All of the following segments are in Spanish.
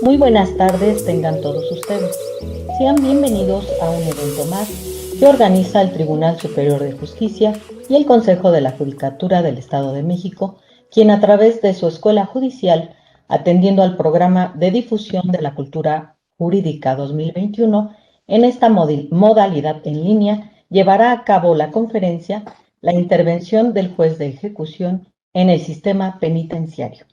Muy buenas tardes tengan todos ustedes. Sean bienvenidos a un evento más que organiza el Tribunal Superior de Justicia y el Consejo de la Judicatura del Estado de México, quien a través de su escuela judicial, atendiendo al programa de difusión de la cultura jurídica 2021, en esta modalidad en línea, llevará a cabo la conferencia La intervención del juez de ejecución en el sistema penitenciario,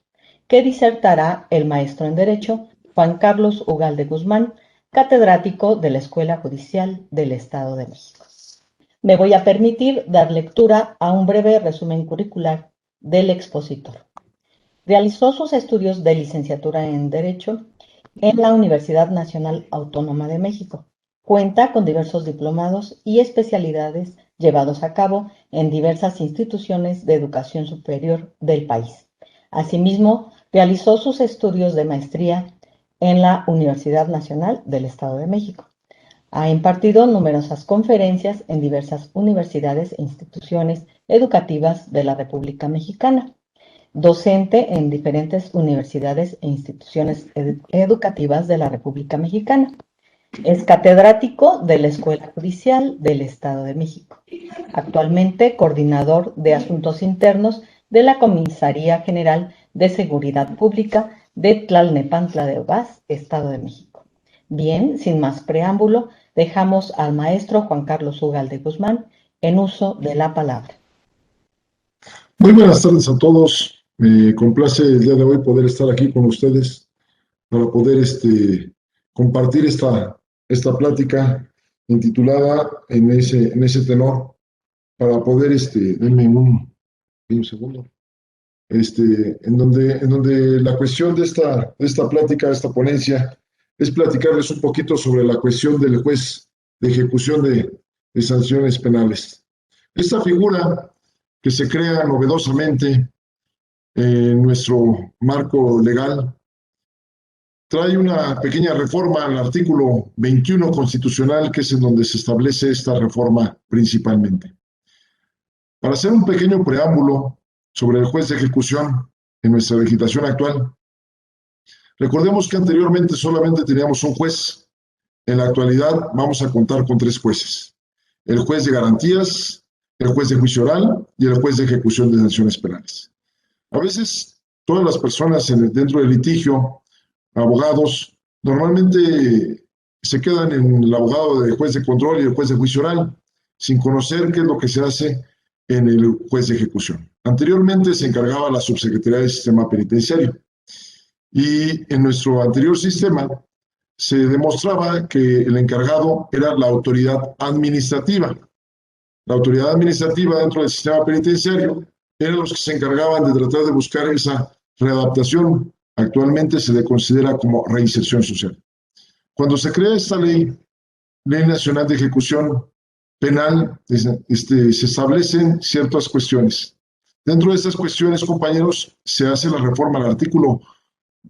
que disertará el maestro en Derecho Juan Carlos Ugalde Guzmán, catedrático de la Escuela Judicial del Estado de México. Me voy a permitir dar lectura a un breve resumen curricular del expositor. Realizó sus estudios de licenciatura en Derecho en la Universidad Nacional Autónoma de México. Cuenta con diversos diplomados y especialidades llevados a cabo en diversas instituciones de educación superior del país. Asimismo, realizó sus estudios de maestría en la Universidad Nacional del Estado de México. Ha impartido numerosas conferencias en diversas universidades e instituciones educativas de la República Mexicana. Docente en diferentes universidades e instituciones educativas de la República Mexicana. Es catedrático de la Escuela Judicial del Estado de México. Actualmente coordinador de Asuntos Internos de la Comisaría General de Seguridad Pública de Tlalnepantla de Obás, Estado de México. Bien, sin más preámbulo, dejamos al maestro Juan Carlos Ugalde Guzmán en uso de la palabra. Muy buenas tardes a todos. Me complace el día de hoy poder estar aquí con ustedes para poder compartir esta plática intitulada en ese tenor, para poder, denme un segundo, en donde la cuestión de esta plática, esta ponencia, es platicarles un poquito sobre la cuestión del juez de ejecución de sanciones penales. Esta figura que se crea novedosamente en nuestro marco legal trae una pequeña reforma al artículo 21 constitucional, que es en donde se establece esta reforma principalmente. Para hacer un pequeño preámbulo sobre el juez de ejecución en nuestra legislación actual, recordemos que anteriormente solamente teníamos un juez. En la actualidad vamos a contar con 3 jueces: el juez de garantías, el juez de juicio oral y el juez de ejecución de sanciones penales. A veces todas las personas dentro del litigio, abogados, normalmente se quedan en el abogado de juez de control y el juez de juicio oral, sin conocer qué es lo que se hace en el juez de ejecución. Anteriormente se encargaba la Subsecretaría del Sistema Penitenciario, y en nuestro anterior sistema se demostraba que el encargado era la autoridad administrativa. La autoridad administrativa dentro del sistema penitenciario eran los que se encargaban de tratar de buscar esa readaptación. Actualmente se le considera como reinserción social. Cuando se crea esta Ley Nacional de Ejecución Penal, se establecen ciertas cuestiones. Dentro de estas cuestiones, compañeros, se hace la reforma al artículo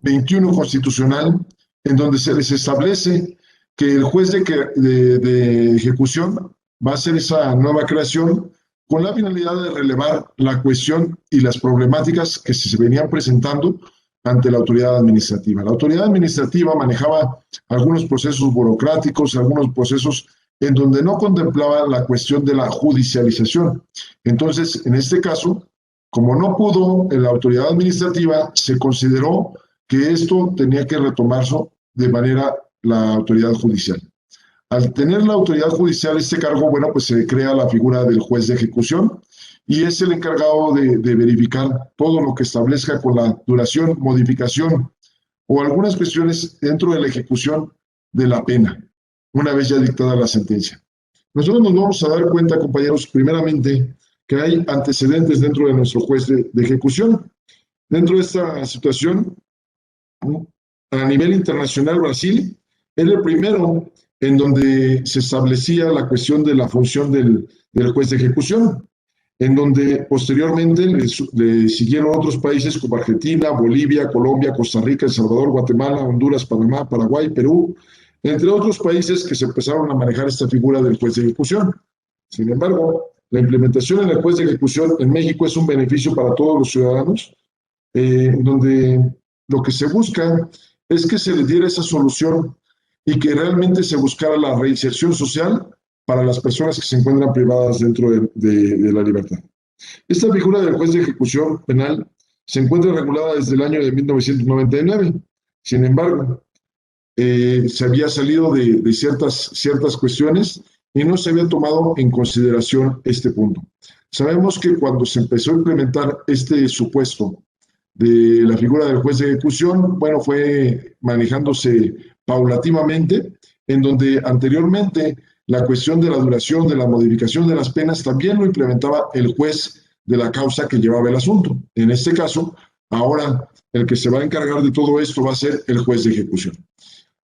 21 constitucional, en donde se les establece que el juez de ejecución va a hacer esa nueva creación con la finalidad de relevar la cuestión y las problemáticas que se venían presentando ante la autoridad administrativa. La autoridad administrativa manejaba algunos procesos burocráticos, algunos procesos en donde no contemplaba la cuestión de la judicialización. Entonces, en este caso, como no pudo la autoridad administrativa, se consideró que esto tenía que retomarse de manera la autoridad judicial. Al tener la autoridad judicial este cargo, bueno, pues se crea la figura del juez de ejecución, y es el encargado de verificar todo lo que establezca con la duración, modificación o algunas cuestiones dentro de la ejecución de la pena, una vez ya dictada la sentencia. Nosotros nos vamos a dar cuenta, compañeros, primeramente, que hay antecedentes dentro de nuestro juez de ejecución. Dentro de esta situación, a nivel internacional, Brasil era el primero en donde se establecía la cuestión de la función del juez de ejecución, en donde posteriormente le siguieron otros países como Argentina, Bolivia, Colombia, Costa Rica, El Salvador, Guatemala, Honduras, Panamá, Paraguay, Perú, entre otros países que se empezaron a manejar esta figura del juez de ejecución. Sin embargo, la implementación en el juez de ejecución en México es un beneficio para todos los ciudadanos, donde lo que se busca es que se les diera esa solución y que realmente se buscara la reinserción social para las personas que se encuentran privadas dentro de la libertad. Esta figura del juez de ejecución penal se encuentra regulada desde el año de 1999. Sin embargo, se había salido de ciertas cuestiones y no se había tomado en consideración este punto. Sabemos que cuando se empezó a implementar este supuesto de la figura del juez de ejecución, bueno, fue manejándose paulativamente, en donde anteriormente la cuestión de la duración, de la modificación de las penas, también lo implementaba el juez de la causa que llevaba el asunto. En este caso, ahora el que se va a encargar de todo esto va a ser el juez de ejecución.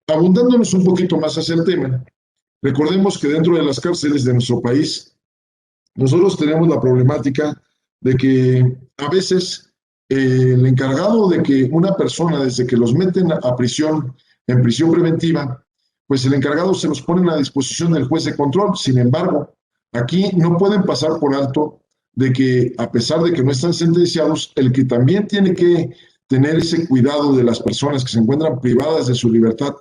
Abundándonos un poquito más hacia el tema, recordemos que dentro de las cárceles de nuestro país, nosotros tenemos la problemática de que a veces el encargado de que una persona, desde que los meten a prisión, en prisión preventiva, pues el encargado se los pone a disposición del juez de control. Sin embargo, aquí no pueden pasar por alto de que, a pesar de que no están sentenciados, el que también tiene que tener ese cuidado de las personas que se encuentran privadas de su libertad,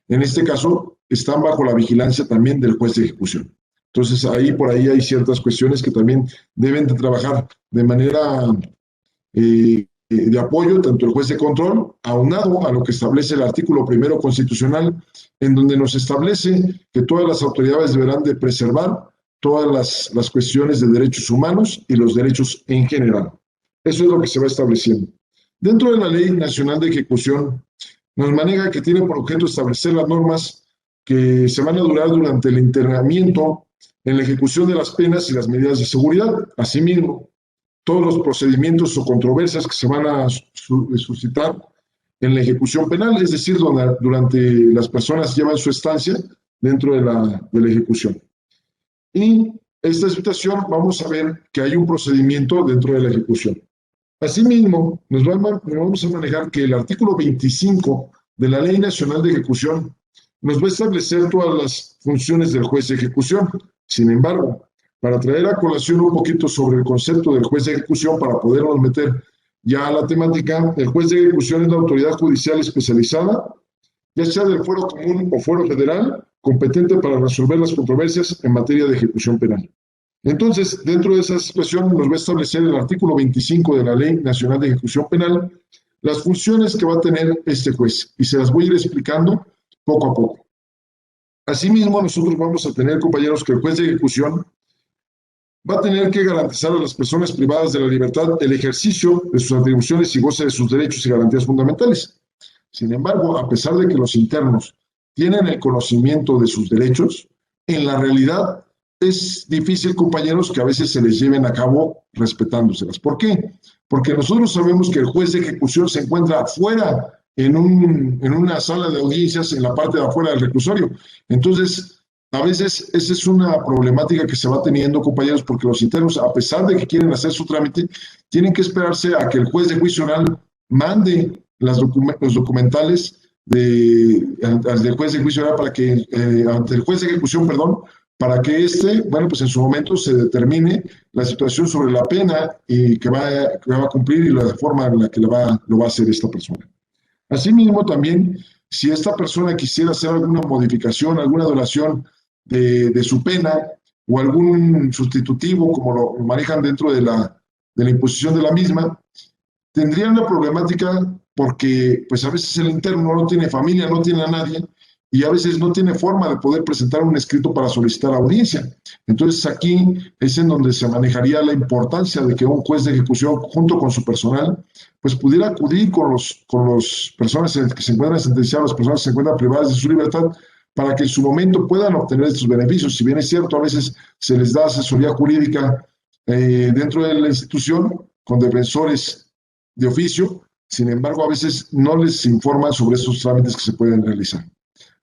en este caso, están bajo la vigilancia también del juez de ejecución. Entonces, por ahí hay ciertas cuestiones que también deben de trabajar de manera de apoyo, tanto el juez de control, aunado a lo que establece el artículo primero constitucional, en donde nos establece que todas las autoridades deberán de preservar todas las cuestiones de derechos humanos y los derechos en general. Eso es lo que se va estableciendo. Dentro de la Ley Nacional de Ejecución, nos maneja que tiene por objeto establecer las normas que se van a durar durante el internamiento en la ejecución de las penas y las medidas de seguridad. Asimismo, todos los procedimientos o controversias que se van a suscitar en la ejecución penal, es decir, durante las personas llevan su estancia dentro de la ejecución. Y esta situación vamos a ver que hay un procedimiento dentro de la ejecución. Asimismo, nos vamos a manejar que el artículo 25 de la Ley Nacional de Ejecución nos va a establecer todas las funciones del juez de ejecución. Sin embargo, para traer a colación un poquito sobre el concepto del juez de ejecución, para podernos meter ya a la temática, el juez de ejecución es la autoridad judicial especializada, ya sea del fuero común o fuero federal, competente para resolver las controversias en materia de ejecución penal. Entonces, dentro de esa situación nos va a establecer el artículo 25 de la Ley Nacional de Ejecución Penal las funciones que va a tener este juez, y se las voy a ir explicando poco a poco. Asimismo, nosotros vamos a tener, compañeros, que el juez de ejecución va a tener que garantizar a las personas privadas de la libertad el ejercicio de sus atribuciones y goce de sus derechos y garantías fundamentales. Sin embargo, a pesar de que los internos tienen el conocimiento de sus derechos, en la realidad es difícil, compañeros, que a veces se les lleven a cabo respetándoselas. ¿Por qué? Porque nosotros sabemos que el juez de ejecución se encuentra afuera en una sala de audiencias, en la parte de afuera del reclusorio. Entonces, a veces esa es una problemática que se va teniendo, compañeros, porque los internos, a pesar de que quieren hacer su trámite, tienen que esperarse a que el juez de juicio oral mande los documentales del juez de juicio oral ante el juez de ejecución, perdón, para que bueno, pues en su momento se determine la situación sobre la pena y que va a cumplir y la forma en la que lo va a hacer esta persona. Asimismo, también, si esta persona quisiera hacer alguna modificación, alguna donación de su pena o algún sustitutivo, como lo manejan dentro de la imposición de la misma, tendrían la problemática porque pues a veces el interno no tiene familia, no tiene a nadie, y a veces no tiene forma de poder presentar un escrito para solicitar audiencia. Entonces aquí es en donde se manejaría la importancia de que un juez de ejecución, junto con su personal, pues pudiera acudir con las personas que se encuentran sentenciadas, las personas que se encuentran privadas de su libertad, para que en su momento puedan obtener estos beneficios. Si bien es cierto, a veces se les da asesoría jurídica dentro de la institución, con defensores de oficio, sin embargo, a veces no les informan sobre estos trámites que se pueden realizar.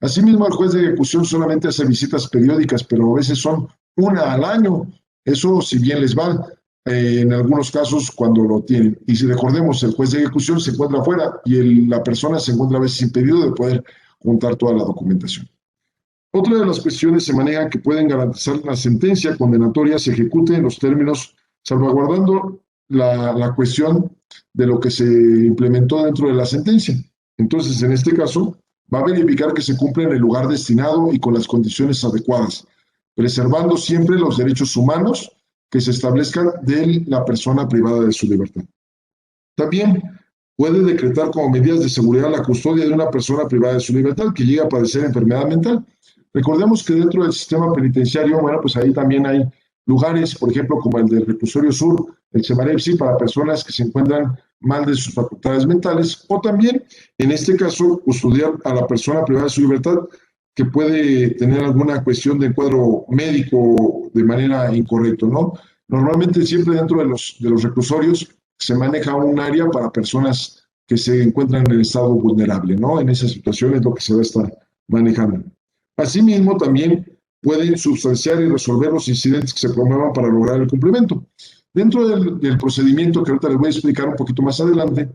Asimismo, el juez de ejecución solamente hace visitas periódicas, pero a veces son una al año. Eso, si bien les va, en algunos casos cuando lo tienen. Y si recordemos, el juez de ejecución se encuentra afuera y la persona se encuentra a veces impedido de poder juntar toda la documentación. Otra de las cuestiones se maneja que pueden garantizar la sentencia condenatoria se ejecute en los términos, salvaguardando la cuestión de lo que se implementó dentro de la sentencia. Entonces, en este caso, va a verificar que se cumple en el lugar destinado y con las condiciones adecuadas, preservando siempre los derechos humanos que se establezcan de la persona privada de su libertad. También puede decretar como medidas de seguridad la custodia de una persona privada de su libertad que llega a padecer enfermedad mental. Recordemos que dentro del sistema penitenciario, bueno, pues ahí también hay lugares, por ejemplo, como el del Reclusorio Sur, el Semarepsi, para personas que se encuentran mal de sus facultades mentales, o también, en este caso, custodiar a la persona privada de su libertad que puede tener alguna cuestión de cuadro médico de manera incorrecta, ¿no? Normalmente siempre dentro de los reclusorios se maneja un área para personas que se encuentran en estado vulnerable, ¿no? En esa situación es lo que se va a estar manejando. Asimismo, también pueden sustanciar y resolver los incidentes que se promuevan para lograr el cumplimiento. Dentro del procedimiento que ahorita les voy a explicar un poquito más adelante,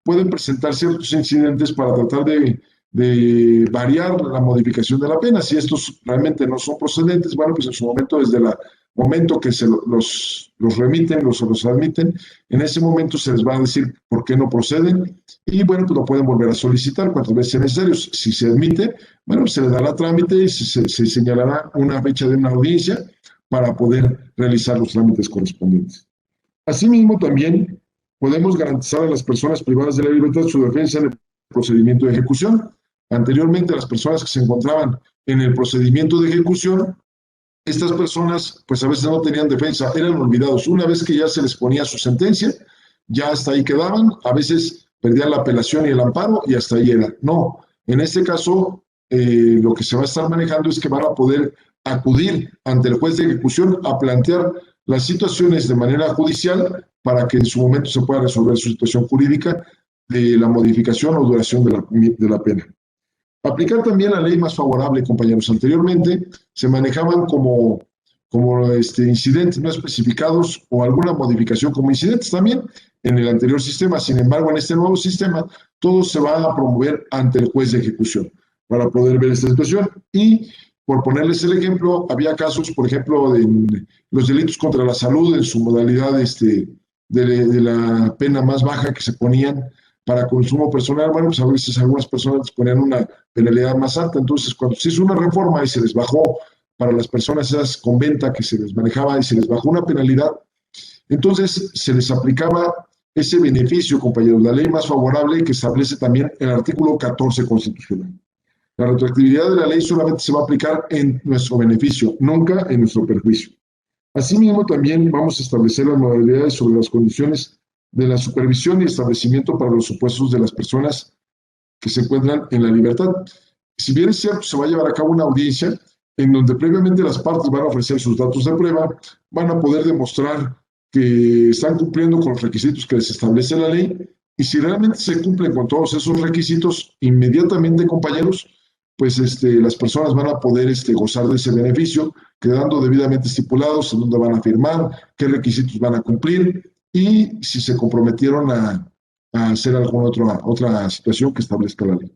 pueden presentar ciertos incidentes para tratar de variar la modificación de la pena. Si estos realmente no son procedentes, bueno, pues en su momento, desde el momento que los remiten, los admiten, en ese momento se les va a decir por qué no proceden y bueno, pues lo pueden volver a solicitar cuantas veces sea necesario. Si se admite, bueno, se le dará trámite y se señalará una fecha de una audiencia para poder realizar los trámites correspondientes. Asimismo, también podemos garantizar a las personas privadas de la libertad su defensa en el procedimiento de ejecución. Anteriormente, las personas que se encontraban en el procedimiento de ejecución, estas personas pues a veces no tenían defensa, eran olvidados. Una vez que ya se les ponía su sentencia, ya hasta ahí quedaban, a veces perdían la apelación y el amparo y hasta ahí era. No, en este caso lo que se va a estar manejando es que van a poder acudir ante el juez de ejecución a plantear las situaciones de manera judicial para que en su momento se pueda resolver su situación jurídica de la modificación o duración de la pena. Aplicar también la ley más favorable, compañeros. Anteriormente se manejaban como incidentes no especificados o alguna modificación como incidentes también en el anterior sistema. Sin embargo, en este nuevo sistema, todo se va a promover ante el juez de ejecución para poder ver esta situación. Y por ponerles el ejemplo, había casos, por ejemplo, de los delitos contra la salud en su modalidad de la pena más baja que se ponían para consumo personal. Bueno, pues a veces algunas personas ponían una penalidad más alta. Entonces, cuando se hizo una reforma y se les bajó para las personas esas con venta que se les manejaba y se les bajó una penalidad, entonces se les aplicaba ese beneficio, compañeros, la ley más favorable que establece también el artículo 14 constitucional. La retroactividad de la ley solamente se va a aplicar en nuestro beneficio, nunca en nuestro perjuicio. Asimismo, también vamos a establecer las modalidades sobre las condiciones de la supervisión y establecimiento para los supuestos de las personas que se encuentran en la libertad. Si bien es cierto, se va a llevar a cabo una audiencia en donde previamente las partes van a ofrecer sus datos de prueba, van a poder demostrar que están cumpliendo con los requisitos que les establece la ley, y si realmente se cumplen con todos esos requisitos, inmediatamente, compañeros, pues las personas van a poder gozar de ese beneficio, quedando debidamente estipulados en dónde van a firmar, qué requisitos van a cumplir, y si se comprometieron a hacer alguna otra situación que establezca la ley.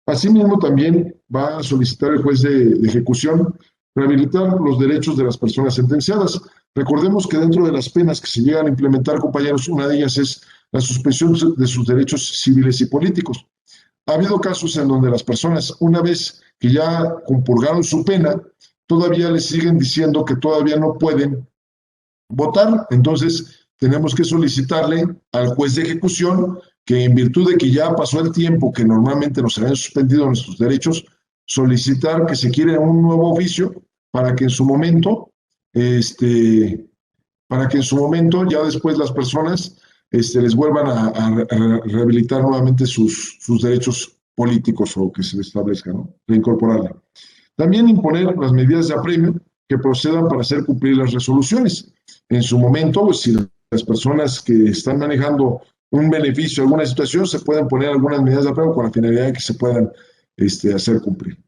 Asimismo, también va a solicitar el juez de ejecución rehabilitar los derechos de las personas sentenciadas. Recordemos que dentro de las penas que se llegan a implementar, compañeros, una de ellas es la suspensión de sus derechos civiles y políticos. Ha habido casos en donde las personas, una vez que ya compurgaron su pena, todavía les siguen diciendo que todavía no pueden votar. Entonces, tenemos que solicitarle al juez de ejecución que, en virtud de que ya pasó el tiempo que normalmente nos habían suspendido nuestros derechos, solicitar que se quiera un nuevo oficio para que en su momento, ya después las personas les vuelvan a rehabilitar nuevamente sus derechos políticos o que se les establezca, ¿no? Reincorporarla. También imponer las medidas de apremio que procedan para hacer cumplir las resoluciones. En su momento, pues, si las personas que están manejando un beneficio, alguna situación, se pueden poner algunas medidas de apremio con la finalidad de que se puedan hacer cumplir.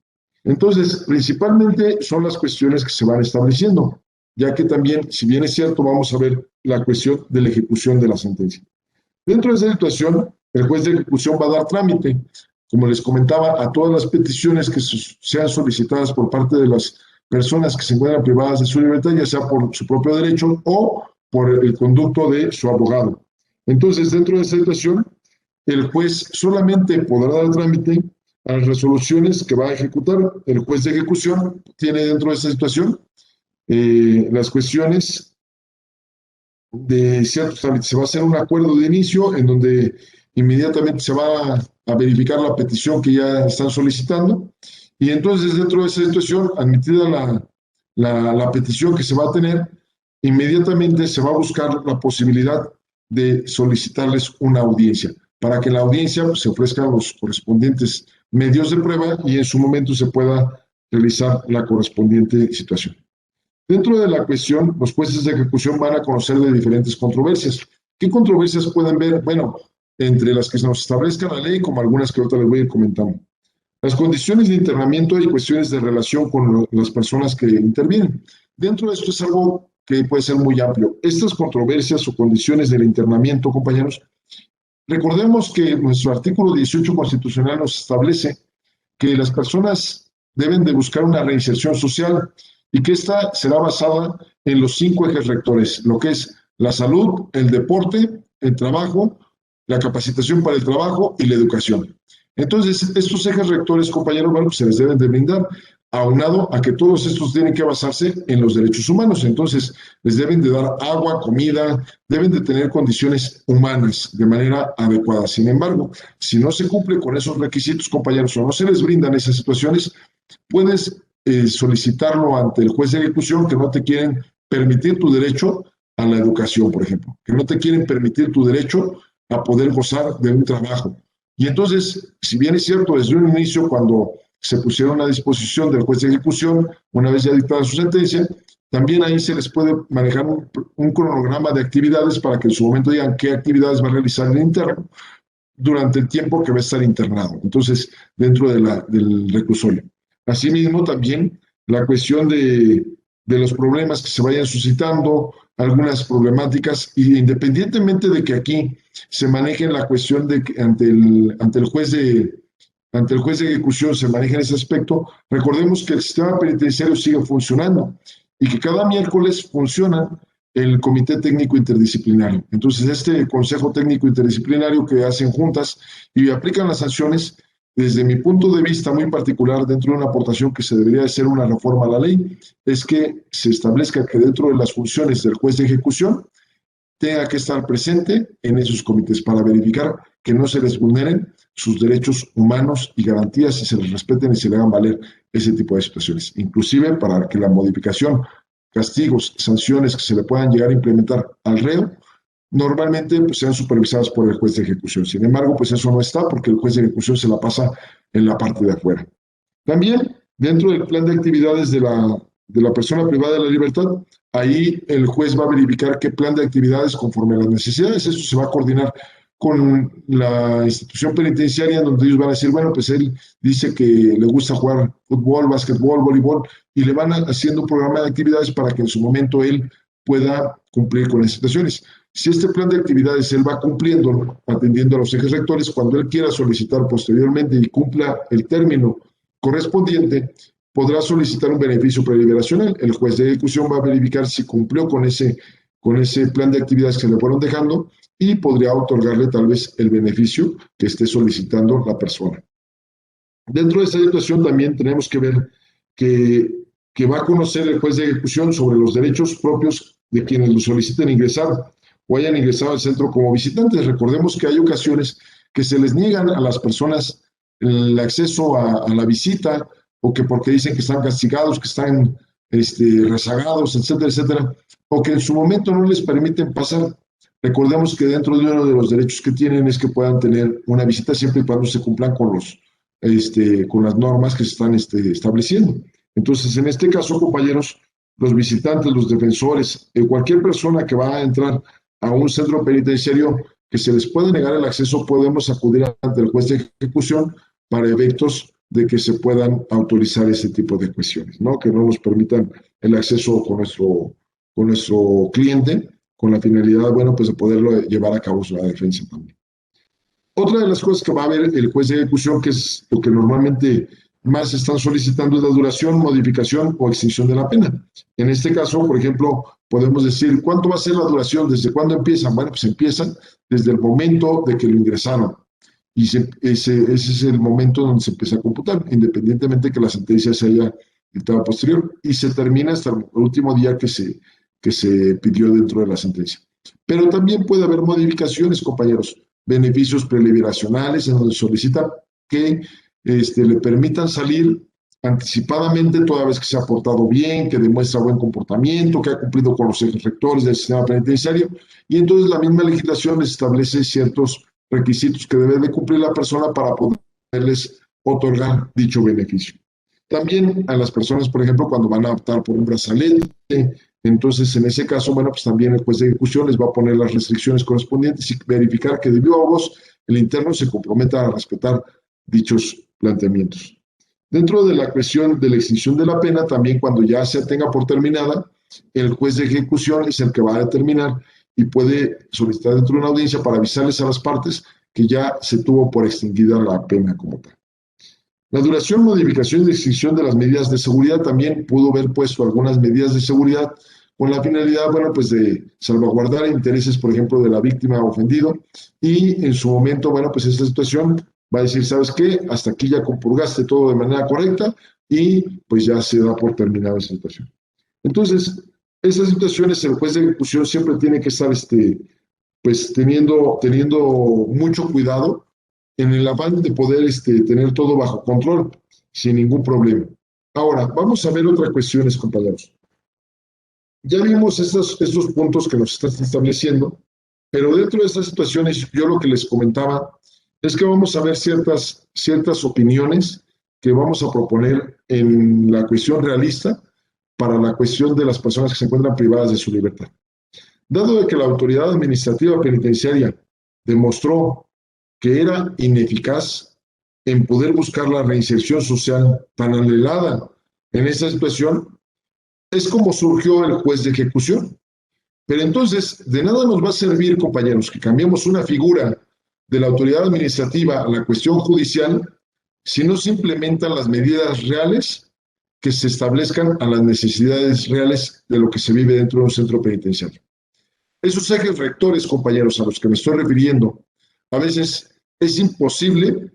Entonces, principalmente son las cuestiones que se van estableciendo, ya que también, si bien es cierto, vamos a ver la cuestión de la ejecución de la sentencia. Dentro de esa situación, el juez de ejecución va a dar trámite, como les comentaba, a todas las peticiones que sean solicitadas por parte de las personas que se encuentran privadas de su libertad, ya sea por su propio derecho o por el conducto de su abogado. Entonces, dentro de esa situación, el juez solamente podrá dar trámite a las resoluciones que va a ejecutar. El juez de ejecución tiene dentro de esta situación las cuestiones de ciertos trámites. Se va a hacer un acuerdo de inicio en donde inmediatamente se va a verificar la petición que ya están solicitando y entonces dentro de esa situación, admitida la petición que se va a tener, inmediatamente se va a buscar la posibilidad de solicitarles una audiencia para que en la audiencia se ofrezcan los correspondientes medios de prueba y en su momento se pueda realizar la correspondiente situación. Dentro de la cuestión, los jueces de ejecución van a conocer de diferentes controversias. ¿Qué controversias pueden ver? Bueno, entre las que nos establezca la ley, como algunas que ahorita les voy a ir comentando. Las condiciones de internamiento y cuestiones de relación con las personas que intervienen. Dentro de esto es algo que puede ser muy amplio. Estas controversias o condiciones del internamiento, compañeros, recordemos que nuestro artículo 18 constitucional nos establece que las personas deben de buscar una reinserción social y que esta será basada en los 5 ejes rectores, lo que es la salud, el deporte, el trabajo, la capacitación para el trabajo y la educación. Entonces, estos ejes rectores, compañeros, bueno, pues se les deben de brindar, aunado a que todos estos tienen que basarse en los derechos humanos. Entonces, les deben de dar agua, comida, deben de tener condiciones humanas de manera adecuada. Sin embargo, si no se cumple con esos requisitos, compañeros, o no se les brindan esas situaciones, puedes solicitarlo ante el juez de ejecución que no te quieren permitir tu derecho a la educación, por ejemplo, que no te quieren permitir tu derecho a poder gozar de un trabajo. Y entonces, si bien es cierto, desde un inicio, cuando se pusieron a disposición del juez de ejecución, una vez ya dictada su sentencia, también ahí se les puede manejar un cronograma de actividades para que en su momento digan qué actividades va a realizar el interno durante el tiempo que va a estar internado. Entonces, dentro del reclusorio. Asimismo, también la cuestión de los problemas que se vayan suscitando, algunas problemáticas, y independientemente de que aquí se maneje la cuestión de que ante el juez de ejecución se maneje ese aspecto, recordemos que el sistema penitenciario sigue funcionando y que cada miércoles funciona el Comité Técnico Interdisciplinario. Entonces, este Consejo Técnico Interdisciplinario que hacen juntas y aplican las sanciones, desde mi punto de vista muy particular, dentro de una aportación que se debería hacer una reforma a la ley, es que se establezca que dentro de las funciones del juez de ejecución tenga que estar presente en esos comités para verificar que no se les vulneren sus derechos humanos y garantías y se les respeten y se le hagan valer ese tipo de situaciones. Inclusive para que la modificación, castigos, sanciones que se le puedan llegar a implementar al reo, normalmente pues, sean supervisadas por el juez de ejecución. Sin embargo, pues eso no está porque el juez de ejecución se la pasa en la parte de afuera. También, dentro del plan de actividades de la persona privada de la libertad, ahí el juez va a verificar qué plan de actividades conforme a las necesidades. Eso se va a coordinar con la institución penitenciaria, donde ellos van a decir, bueno, pues él dice que le gusta jugar fútbol, básquetbol, voleibol, y le van haciendo un programa de actividades para que en su momento él pueda cumplir con las situaciones. Si este plan de actividades él va cumpliendo, atendiendo a los ejes rectores, cuando él quiera solicitar posteriormente y cumpla el término correspondiente, podrá solicitar un beneficio preliberacional. El juez de ejecución va a verificar si cumplió con ese plan de actividades que le fueron dejando y podría otorgarle tal vez el beneficio que esté solicitando la persona. Dentro de esta situación también tenemos que ver que va a conocer el juez de ejecución sobre los derechos propios de quienes lo soliciten ingresar o hayan ingresado al centro como visitantes. Recordemos que hay ocasiones que se les niegan a las personas el acceso a la visita o que porque dicen que están castigados, que están rezagados, etcétera, etcétera, o que en su momento no les permiten pasar. Recordemos que dentro de uno de los derechos que tienen es que puedan tener una visita siempre y cuando se cumplan con las normas que se están estableciendo. Entonces, en este caso, compañeros, los visitantes, los defensores, cualquier persona que va a entrar a un centro penitenciario que se les puede negar el acceso, podemos acudir ante el juez de ejecución para efectos de que se puedan autorizar ese tipo de cuestiones, ¿no? Que no nos permitan el acceso con nuestro cliente, con la finalidad, bueno, pues de poderlo llevar a cabo la defensa también. Otra de las cosas que va a ver el juez de ejecución, que es lo que normalmente más están solicitando, es la duración, modificación o extinción de la pena. En este caso, por ejemplo, podemos decir, ¿cuánto va a ser la duración? ¿Desde cuándo empiezan? Bueno, pues empiezan desde el momento de que lo ingresaron. y ese es el momento donde se empieza a computar, independientemente que la sentencia se haya dictado posterior, y se termina hasta el último día que se pidió dentro de la sentencia. Pero también puede haber modificaciones, compañeros, beneficios preliberacionales en donde solicita que le permitan salir anticipadamente toda vez que se ha portado bien, que demuestra buen comportamiento, que ha cumplido con los ejes rectores del sistema penitenciario, y entonces la misma legislación establece ciertos requisitos que debe de cumplir la persona para poderles otorgar dicho beneficio. También a las personas, por ejemplo, cuando van a optar por un brazalete, entonces en ese caso, bueno, pues también el juez de ejecución les va a poner las restricciones correspondientes y verificar que de viva voz el interno se comprometa a respetar dichos planteamientos. Dentro de la cuestión de la extinción de la pena, también cuando ya se tenga por terminada, el juez de ejecución es el que va a determinar y puede solicitar dentro de una audiencia para avisarles a las partes que ya se tuvo por extinguida la pena como tal. La duración, modificación y extinción de las medidas de seguridad también pudo haber puesto algunas medidas de seguridad con la finalidad, bueno, pues de salvaguardar intereses, por ejemplo, de la víctima ofendido y en su momento, bueno, pues esta situación va a decir, ¿sabes qué? Hasta aquí ya compurgaste todo de manera correcta y pues ya se da por terminada esa situación. Entonces, esas situaciones el juez de ejecución siempre tiene que estar pues teniendo mucho cuidado en el afán de poder tener todo bajo control sin ningún problema. Ahora, vamos a ver otras cuestiones, compañeros. Ya vimos estos puntos que nos están estableciendo, pero dentro de estas situaciones, yo lo que les comentaba es que vamos a ver ciertas opiniones que vamos a proponer en la cuestión realista para la cuestión de las personas que se encuentran privadas de su libertad. Dado de que la autoridad administrativa penitenciaria demostró que era ineficaz en poder buscar la reinserción social tan anhelada en esa situación, es como surgió el juez de ejecución. Pero entonces, de nada nos va a servir, compañeros, que cambiemos una figura de la autoridad administrativa a la cuestión judicial si no se implementan las medidas reales que se establezcan a las necesidades reales de lo que se vive dentro de un centro penitenciario. Esos ejes rectores, compañeros, a los que me estoy refiriendo, a veces es imposible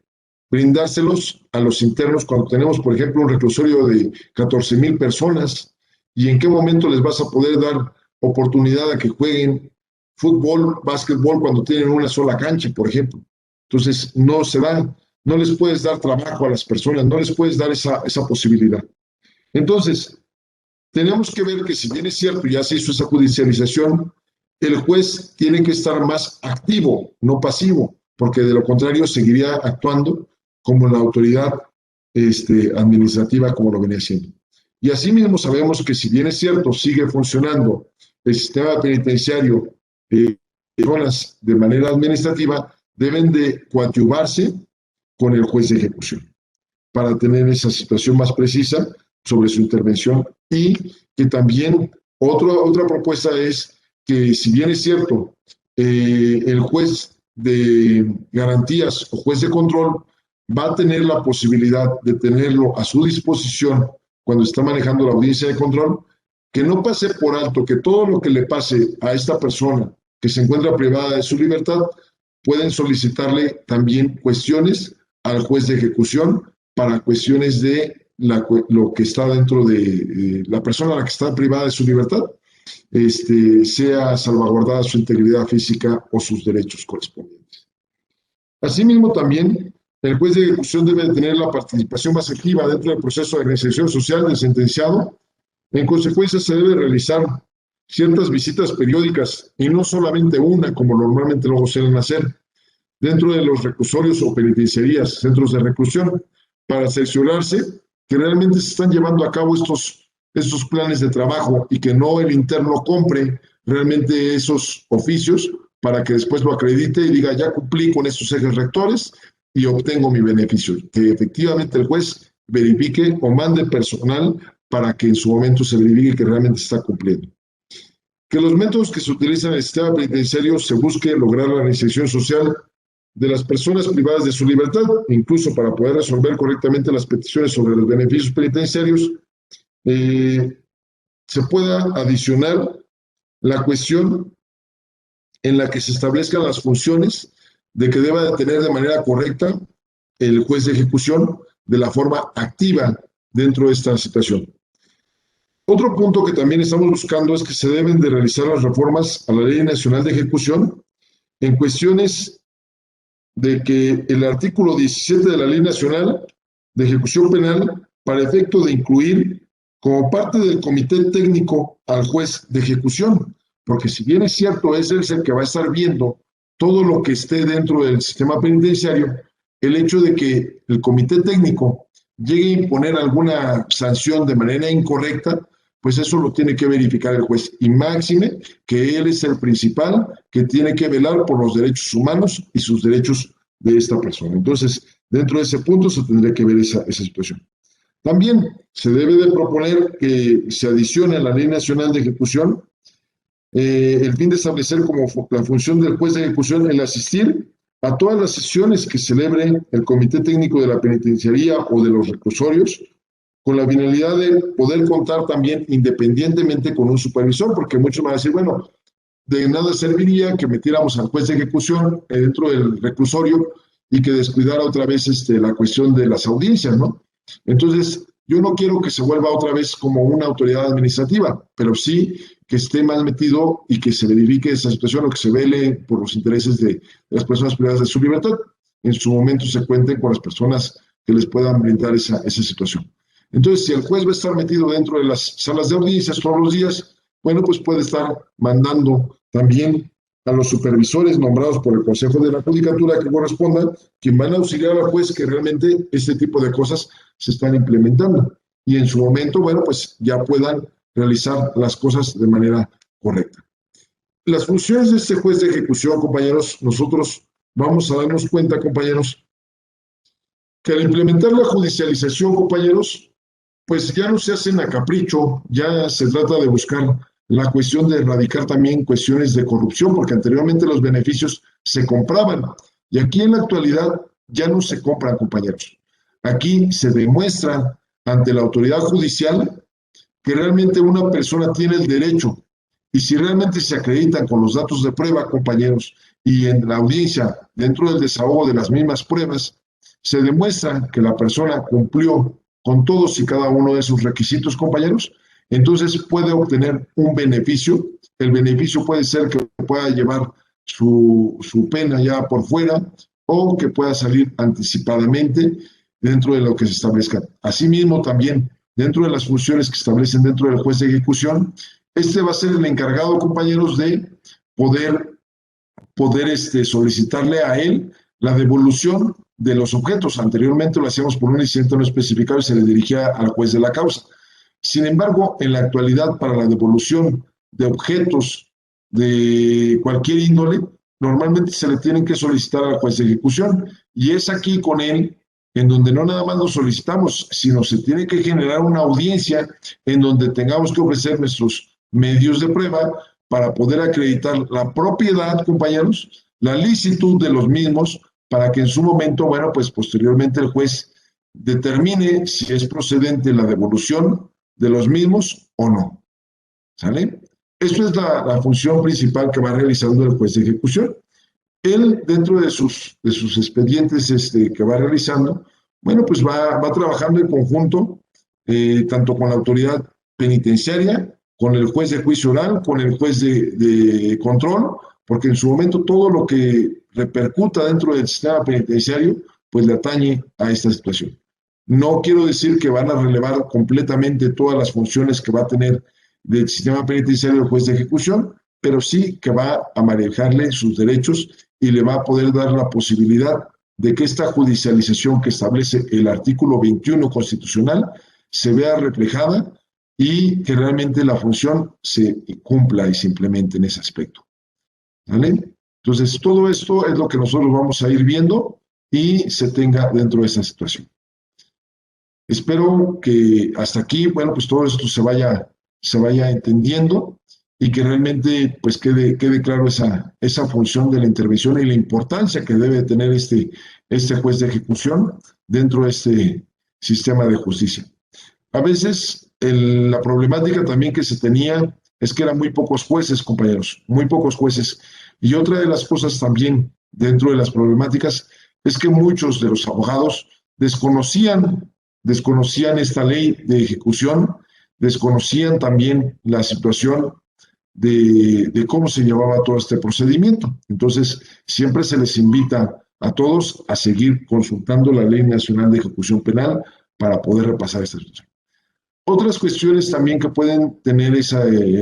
brindárselos a los internos cuando tenemos, por ejemplo, un reclusorio de 14,000 personas y en qué momento les vas a poder dar oportunidad a que jueguen fútbol, básquetbol cuando tienen una sola cancha, por ejemplo. Entonces, no se da, no les puedes dar trabajo a las personas, no les puedes dar esa posibilidad. Entonces, tenemos que ver que si bien es cierto, ya se hizo esa judicialización, el juez tiene que estar más activo, no pasivo, porque de lo contrario seguiría actuando como la autoridad administrativa como lo venía haciendo. Y asimismo sabemos que si bien es cierto, sigue funcionando el sistema penitenciario de manera administrativa, deben de coadyuvarse con el juez de ejecución para tener esa situación más precisa sobre su intervención y que también otra propuesta es que si bien es cierto, el juez de garantías o juez de control va a tener la posibilidad de tenerlo a su disposición cuando está manejando la audiencia de control, que no pase por alto que todo lo que le pase a esta persona que se encuentra privada de su libertad, pueden solicitarle también cuestiones al juez de ejecución para cuestiones de lo que está dentro de la persona a la que está privada de su libertad, sea salvaguardada su integridad física o sus derechos correspondientes. Asimismo, también el juez de ejecución debe tener la participación más activa dentro del proceso de reinserción social del sentenciado. En consecuencia, se debe realizar ciertas visitas periódicas y no solamente una, como normalmente luego suelen hacer, dentro de los reclusorios o penitenciarías, centros de reclusión, para cerciorarse que realmente se están llevando a cabo estos planes de trabajo y que no el interno compre realmente esos oficios para que después lo acredite y diga, ya cumplí con estos ejes rectores y obtengo mi beneficio. Que efectivamente el juez verifique o mande personal para que en su momento se verifique que realmente está cumpliendo. Que los métodos que se utilizan en el sistema penitenciario se busque lograr la reinserción social de las personas privadas de su libertad, incluso para poder resolver correctamente las peticiones sobre los beneficios penitenciarios, se pueda adicionar la cuestión en la que se establezcan las funciones de que deba de tener de manera correcta el juez de ejecución de la forma activa dentro de esta situación. Otro punto que también estamos buscando es que se deben de realizar las reformas a la Ley Nacional de Ejecución en cuestiones de que el artículo 17 de la Ley Nacional de Ejecución Penal, para efecto de incluir como parte del comité técnico al juez de ejecución, porque si bien es cierto, es el que va a estar viendo todo lo que esté dentro del sistema penitenciario, el hecho de que el comité técnico llegue a imponer alguna sanción de manera incorrecta, pues eso lo tiene que verificar el juez. Y máxime que él es el principal que tiene que velar por los derechos humanos y sus derechos de esta persona. Entonces, dentro de ese punto se tendría que ver esa situación. También se debe de proponer que se adicione a la Ley Nacional de Ejecución el fin de establecer como la función del juez de ejecución el asistir a todas las sesiones que celebre el Comité Técnico de la Penitenciaría o de los reclusorios, con la finalidad de poder contar también independientemente con un supervisor, porque muchos van a decir, bueno, de nada serviría que metiéramos al juez de ejecución dentro del reclusorio y que descuidara otra vez la cuestión de las audiencias, ¿no? Entonces, yo no quiero que se vuelva otra vez como una autoridad administrativa, pero sí que esté más metido y que se verifique esa situación o que se vele por los intereses de las personas privadas de su libertad. En su momento se cuenten con las personas que les puedan brindar esa situación. Entonces, si el juez va a estar metido dentro de las salas de audiencias todos los días, bueno, pues puede estar mandando también a los supervisores nombrados por el Consejo de la Judicatura que correspondan, quien van a auxiliar al juez que realmente este tipo de cosas se están implementando. Y en su momento, bueno, pues ya puedan realizar las cosas de manera correcta. Las funciones de este juez de ejecución, compañeros, nosotros vamos a darnos cuenta, compañeros, que al implementar la judicialización, compañeros, pues ya no se hacen a capricho, ya se trata de buscar la cuestión de erradicar también cuestiones de corrupción, porque anteriormente los beneficios se compraban y aquí en la actualidad ya no se compran, compañeros. Aquí se demuestra ante la autoridad judicial que realmente una persona tiene el derecho y si realmente se acreditan con los datos de prueba, compañeros, y en la audiencia, dentro del desahogo de las mismas pruebas, se demuestra que la persona cumplió con todos y cada uno de sus requisitos, compañeros, entonces puede obtener un beneficio. El beneficio puede ser que pueda llevar su pena ya por fuera o que pueda salir anticipadamente dentro de lo que se establezca. Asimismo, también dentro de las funciones que establecen dentro del juez de ejecución, este va a ser el encargado, compañeros, de poder solicitarle a él la devolución de los objetos. Anteriormente lo hacíamos por un incidente no especificado y se le dirigía al juez de la causa. Sin embargo, en la actualidad, para la devolución de objetos de cualquier índole, normalmente se le tienen que solicitar al juez de ejecución y es aquí con él en donde no nada más lo solicitamos, sino se tiene que generar una audiencia en donde tengamos que ofrecer nuestros medios de prueba para poder acreditar la propiedad, compañeros, la licitud de los mismos, para que en su momento, bueno, pues posteriormente el juez determine si es procedente la devolución de los mismos o no. ¿Sale? Esto es la función principal que va realizando el juez de ejecución. Él, dentro de sus expedientes que va realizando, bueno, pues va trabajando en conjunto, tanto con la autoridad penitenciaria, con el juez de juicio oral, con el juez de control, porque en su momento todo lo que repercuta dentro del sistema penitenciario, pues le atañe a esta situación. No quiero decir que van a relevar completamente todas las funciones que va a tener del sistema penitenciario el juez de ejecución, pero sí que va a manejarle sus derechos y le va a poder dar la posibilidad de que esta judicialización que establece el artículo 21 constitucional se vea reflejada y que realmente la función se cumpla y se implemente en ese aspecto. ¿Vale? Entonces, todo esto es lo que nosotros vamos a ir viendo y se tenga dentro de esa situación. Espero que hasta aquí, bueno, pues todo esto se vaya entendiendo y que realmente pues quede claro esa función de la intervención y la importancia que debe tener este juez de ejecución dentro de este sistema de justicia. A veces la problemática también que se tenía es que eran muy pocos jueces, compañeros, muy pocos jueces. Y otra de las cosas también dentro de las problemáticas es que muchos de los abogados desconocían esta ley de ejecución, desconocían también la situación de cómo se llevaba todo este procedimiento. Entonces, siempre se les invita a todos a seguir consultando la Ley Nacional de Ejecución Penal para poder repasar esta situación. Otras cuestiones también que pueden tener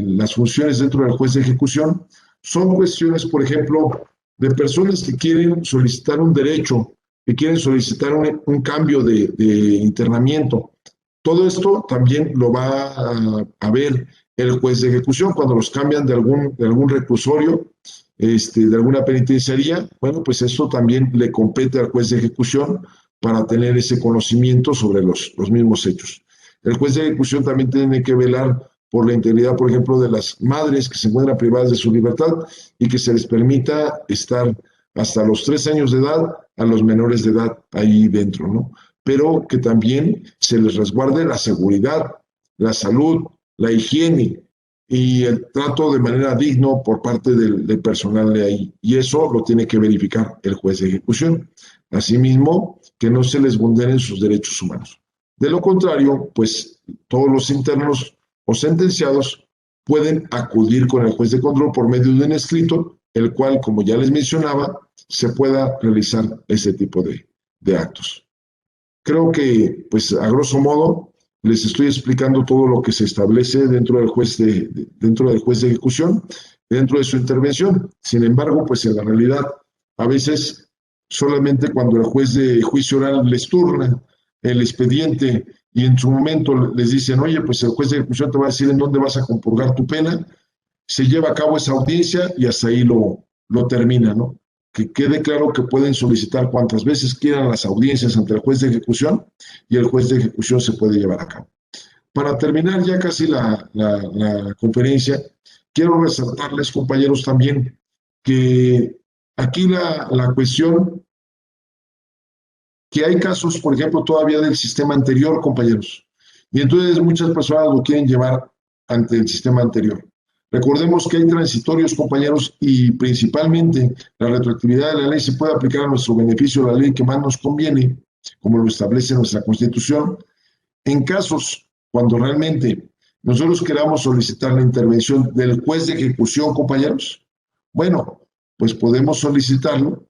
las funciones dentro del juez de ejecución son cuestiones, por ejemplo, de personas que quieren solicitar un derecho, que quieren solicitar un cambio de internamiento. Todo esto también lo va a ver el juez de ejecución cuando los cambian de algún reclusorio, de alguna penitenciaría. Bueno, pues esto también le compete al juez de ejecución para tener ese conocimiento sobre los mismos hechos. El juez de ejecución también tiene que velar por la integridad, por ejemplo, de las madres que se encuentran privadas de su libertad y que se les permita estar hasta los 3 años de edad a los menores de edad ahí dentro, ¿no? Pero que también se les resguarde la seguridad, la salud, la higiene y el trato de manera digno por parte del personal de ahí. Y eso lo tiene que verificar el juez de ejecución. Asimismo, que no se les vulneren sus derechos humanos. De lo contrario, pues todos los internos o sentenciados pueden acudir con el juez de control por medio de un escrito, el cual, como ya les mencionaba, se pueda realizar ese tipo de actos. Creo que, pues, a grosso modo, les estoy explicando todo lo que se establece dentro del juez de ejecución, dentro de su intervención. Sin embargo, pues en la realidad, a veces solamente cuando el juez de juicio oral les turna el expediente y en su momento les dicen, oye, pues el juez de ejecución te va a decir en dónde vas a compurgar tu pena, se lleva a cabo esa audiencia y hasta ahí lo termina, ¿no? Que quede claro que pueden solicitar cuantas veces quieran las audiencias ante el juez de ejecución y el juez de ejecución se puede llevar a cabo. Para terminar ya casi la conferencia, quiero resaltarles, compañeros, también que aquí la cuestión, que hay casos, por ejemplo, todavía del sistema anterior, compañeros, y entonces muchas personas lo quieren llevar ante el sistema anterior. Recordemos que hay transitorios, compañeros, y principalmente la retroactividad de la ley se puede aplicar a nuestro beneficio, la ley que más nos conviene, como lo establece nuestra Constitución, en casos cuando realmente nosotros queramos solicitar la intervención del juez de ejecución, compañeros. Bueno, pues podemos solicitarlo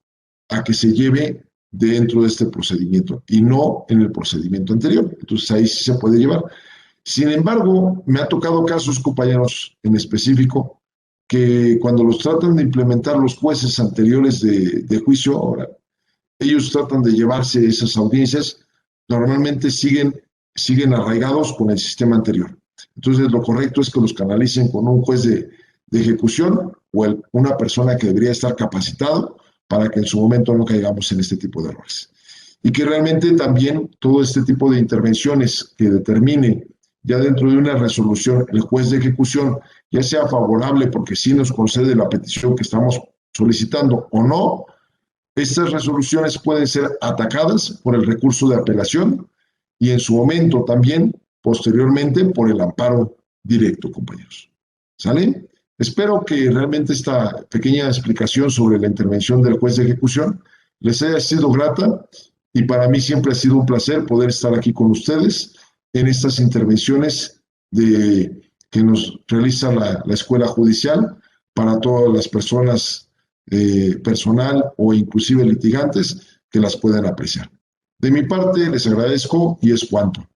a que se lleve dentro de este procedimiento y no en el procedimiento anterior. Entonces ahí sí se puede llevar. Sin embargo, me ha tocado casos, compañeros, en específico, que cuando los tratan de implementar los jueces anteriores de juicio, ahora, ellos tratan de llevarse esas audiencias, normalmente siguen arraigados con el sistema anterior. Entonces, lo correcto es que los canalicen con un juez de ejecución o una persona que debería estar capacitado para que en su momento no caigamos en este tipo de errores. Y que realmente también todo este tipo de intervenciones que determine ya dentro de una resolución el juez de ejecución, ya sea favorable porque sí nos concede la petición que estamos solicitando o no, estas resoluciones pueden ser atacadas por el recurso de apelación y en su momento también, posteriormente, por el amparo directo, compañeros. ¿Sale? Espero que realmente esta pequeña explicación sobre la intervención del juez de ejecución les haya sido grata y para mí siempre ha sido un placer poder estar aquí con ustedes en estas intervenciones que nos realiza la Escuela Judicial para todas las personas personal o inclusive litigantes que las puedan apreciar. De mi parte les agradezco y es cuanto.